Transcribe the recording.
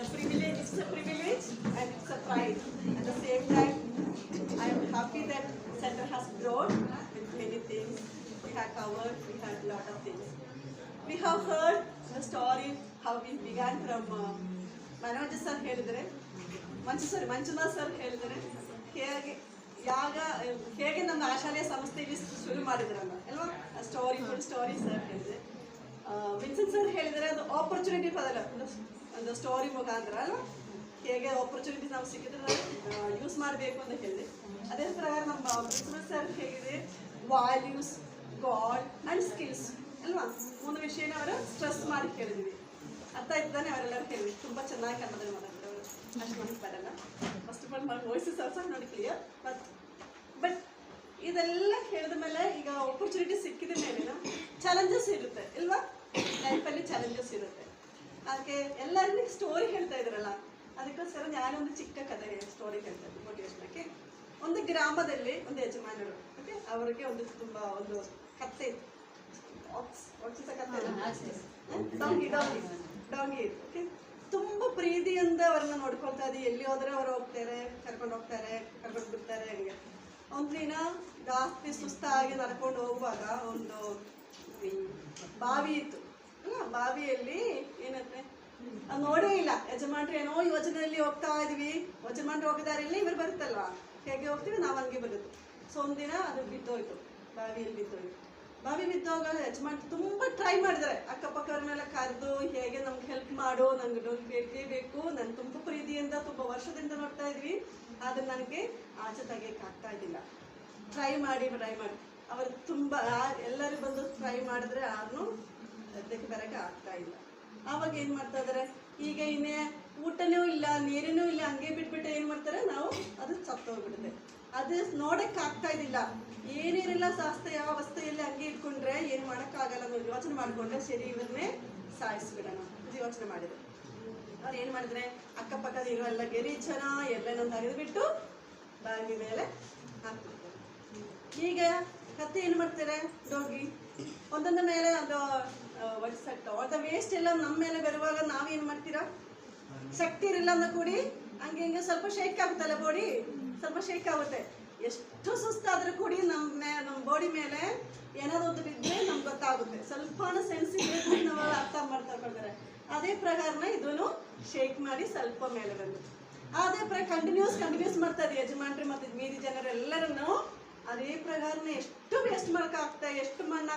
The privilege is a privilege and it's a pride. At the same time, I am happy that center has grown with many things. We have covered, we had a lot of things. We have heard the story how we began from Manoj sir ಹೇಳಿದರೆ Manjunath sir ಹೇಳಿದರೆ ಹೇಗೆ ನಮ್ಮ ಆಶಾಲಯ ಸಂಸ್ಥೆಯಲ್ಲಿ ಶುರು ಮಾಡಿದ್ರಲ್ಲ ಅಲ್ವಾ story full story sir ಹೇಳಿದೆ. Vincent sir ಹೇಳಿದರೆ ಅದು ಆಪರ್ಚುನಿಟಿ ಪದಲ್ಲ ಒಂದು ಸ್ಟೋರಿ ಮುಖಾಂತರ ಅಲ್ವಾ ಹೇಗೆ ಆಪರ್ಚುನಿಟಿ ನಾವು ಸಿಕ್ಕಿದ್ರೆ ಯೂಸ್ ಮಾಡಬೇಕು ಅಂತ ಹೇಳಿದೆ. ಅದೇ ಪ್ರಕಾರ ನಮ್ಮ ಪ್ರಿನ್ಸಿಪಲ್ ಸರ್ ಹೇಗಿದೆ ವ್ಯಾಲ್ಯೂಸ್ ಗಾಡ್ ಆ್ಯಂಡ್ ಸ್ಕಿಲ್ಸ್ ಅಲ್ವಾ ಒಂದು ವಿಷಯನ ಅವರು ಸ್ಟ್ರೆಸ್ ಮಾಡಿ ಕೇಳಿದ್ವಿ. ಅರ್ಥ ಆಯ್ತಾನೆ ಅವರೆಲ್ಲರೂ ಕೇಳಿದ್ವಿ. ತುಂಬ ಚೆನ್ನಾಗಿ ಕನ್ನಡದಲ್ಲಿ ಮಾತಾಡ್ತಾರೆ ಅವರು, ಅಷ್ಟು ಮನಸ್ಸು ಬರಲ್ಲ. First of all voices also ನೋಡಿ ಕ್ಲಿಯರ್. ಬಟ್ ಇದೆಲ್ಲ ಹೇಳಿದ ಮೇಲೆ ಈಗ ಆಪರ್ಚುನಿಟಿ ಸಿಕ್ಕಿದ ಮೇಲಿನ ಚಾಲೆಂಜಸ್ ಇರುತ್ತೆ ಇಲ್ವಾ, ಲೈಫಲ್ಲಿ ಚಾಲೆಂಜಸ್ ಇರುತ್ತೆ. ಅದಕ್ಕೆ ಎಲ್ಲರಿಗೂ ಸ್ಟೋರಿ ಹೇಳ್ತಾ ಇದ್ರಲ್ಲ, ಅದಕ್ಕೋಸ್ಕರ ನಾನೊಂದು ಚಿಕ್ಕ ಕಥೆ ಸ್ಟೋರಿ ಹೇಳ್ತಾ ಇದ್ದೆ ಮೋಟಿವೇಶನ್ಗೆ. ಒಂದು ಗ್ರಾಮದಲ್ಲಿ ಒಂದು ಯಜಮಾನರು ಓಕೆ, ಅವರಿಗೆ ಒಂದು ತುಂಬ ಒಂದು ಕತ್ತೆ ಇತ್ತು. ಡಾಂಗಿ ಇತ್ತು ಓಕೆ. ತುಂಬ ಪ್ರೀತಿಯಿಂದ ಅವ್ರನ್ನ ನೋಡ್ಕೊಳ್ತಾ ಇದ್ದೆ. ಎಲ್ಲಿ ಹೋದ್ರೆ ಅವ್ರು ಕರ್ಕೊಂಡು ಬಿಡ್ತಾರೆ ಹಂಗೆ. ಒಂದಿನ ಜಾಸ್ತಿ ಸುಸ್ತಾಗಿ ನಡ್ಕೊಂಡು ಹೋಗುವಾಗ ಒಂದು ಬಾವಿ ಇತ್ತು ಅಲ್ಲ, ಬಾವಿಯಲ್ಲಿ ಏನಂದ್ರೆ ನೋಡೇ ಇಲ್ಲ ಯಜಮಾನ್ರು, ಏನೋ ಯೋಜನೆಯಲ್ಲಿ ಹೋಗ್ತಾ ಇದೀವಿ, ಯಜಮಾನ್ರು ಹೋಗಿದ್ದಾರೆ ಇಲ್ಲಿ ಇವ್ರು ಬರುತ್ತಲ್ವಾ, ಹೇಗೆ ಹೋಗ್ತೀವಿ ನಾವು ಹಂಗೆ ಬರುತ್ತೆ. ಸೊ ಒಂದಿನ ಅದು ಬಿದ್ದೋಯ್ತು, ಬಾವಿಯಲ್ಲಿ ಬಿದ್ದೋಯ್ತು. ಬಾವಿ ಬಿದ್ದೋಗ ಯಜಮಾನ್ರು ತುಂಬ ಟ್ರೈ ಮಾಡಿದ್ದಾರೆ, ಅಕ್ಕಪಕ್ಕವ್ರನ್ನೆಲ್ಲ ಕರೆದು ಹೇಗೆ ನಮ್ಗೆ ಹೆಲ್ಪ್ ಮಾಡು, ನಂಗೆ ಬೇಕೇ ಬೇಕು, ನಾನು ತುಂಬ ಪ್ರೀತಿಯಿಂದ ತುಂಬ ವರ್ಷದಿಂದ ನೋಡ್ತಾ ಇದ್ವಿ, ಆದರೆ ನನಗೆ ಆಚೆ ತೆಗಿಯೋಕ್ಕಾಗ್ತಾ ಇದ್ದಿಲ್ಲ. ಟ್ರೈ ಮಾಡಿ ಅವರು ತುಂಬ ಎಲ್ಲರೂ ಬಂದು ಟ್ರೈ ಮಾಡಿದ್ರೆ ಯಾರನ್ನೂ ಅದಕ್ಕೆ ಬರೋಕ್ಕೆ ಆಗ್ತಾ ಇಲ್ಲ. ಆವಾಗ ಏನು ಮಾಡ್ತಾ ಇದ್ದಾರೆ, ಈಗ ಇನ್ನೇ ಊಟನೂ ಇಲ್ಲ ನೀರಿನೂ ಇಲ್ಲ, ಹಂಗೆ ಬಿಟ್ಬಿಟ್ಟು ಏನು ಮಾಡ್ತಾರೆ ನಾವು ಅದು ಸತ್ತೋಗ್ಬಿಡುತ್ತೆ. ಅದು ನೋಡೋಕ್ಕಾಗ್ತಾ ಇದ್ದಿಲ್ಲ, ಏನೇನಿಲ್ಲ ಶಾಸ್ತ್ರ ಯಾವ ಅವಸ್ಥೆಯಲ್ಲಿ ಹಂಗೆ ಇಟ್ಕೊಂಡ್ರೆ ಏನು ಮಾಡೋಕ್ಕಾಗಲ್ಲ ಅನ್ನೋ ಯೋಚನೆ ಮಾಡಿಕೊಂಡ್ರೆ ಸರಿ ಇವನ್ನೇ ಸಾಯಿಸ್ಬಿಡೋಣ ಇದು ಯೋಚನೆ ಮಾಡಿದೆ. ಅವ್ರು ಏನು ಮಾಡಿದ್ರೆ ಅಕ್ಕಪಕ್ಕದ ಇರೋ ಎಲ್ಲ ಗೆರೀಚನ ಎಲ್ಲನೂ ತೆಗೆದುಬಿಟ್ಟು ಬಾವಿ ಮೇಲೆ ಹಾಕ್ತಿರ್ತಾರೆ. ಈಗ ಕತ್ತೆ ಏನು ಮಾಡ್ತಾರೆ, ಡೋಗಿ ಒಂದೊಂದು ಮೇಲೆ ಅದು ಒಡಿಸಟ್ಟು ಅದು ವೇಸ್ಟ್ ಎಲ್ಲ ನಮ್ಮ ಮೇಲೆ ಬರುವಾಗ ನಾವೇನು ಮಾಡ್ತೀರಾ, ಶಕ್ತಿ ಇರಲಿಲ್ಲ ಅಂದ ಕೂಡಿ ಹಂಗೆ ಸ್ವಲ್ಪ ಶೇಕ್ ಆಗುತ್ತಲ್ಲ, ಬಾಡಿ ಸ್ವಲ್ಪ ಶೇಕ್ ಆಗುತ್ತೆ. ಎಷ್ಟು ಸುಸ್ತಾದ್ರೂ ಕೂಡಿ ನಮ್ಮ ಬಾಡಿ ಮೇಲೆ ಏನಾದ್ರು ಒಂದು ಬಿದ್ದರೆ ನಮ್ಗೆ ಗೊತ್ತಾಗುತ್ತೆ, ಸ್ವಲ್ಪ ಸೆನ್ಸಿಟಿವ್ ನಾವು ಅರ್ಥ ಮಾಡ್ಕೊಳ್ತಾರೆ. ಅದೇ ಪ್ರಕಾರನ ಇದನ್ನು ಶೇಕ್ ಮಾಡಿ ಸ್ವಲ್ಪ ಮೇಲೆ ಬಂದು ಅದೇ ಕಂಟಿನ್ಯೂಸ್ ಮಾಡ್ತಾ ಇದ್ದೀವಿ ಯಜಮಾನ್ರಿ ಮತ್ತು ಮೀದಿ ಜನರೆಲ್ಲರನ್ನು ಅದೇ ಪ್ರಕಾರನ ಎಷ್ಟು ವೇಸ್ಟ್ ಮಾಡೋಕ್ಕಾಗ್ತಾ, ಎಷ್ಟು ಮಣ್ಣು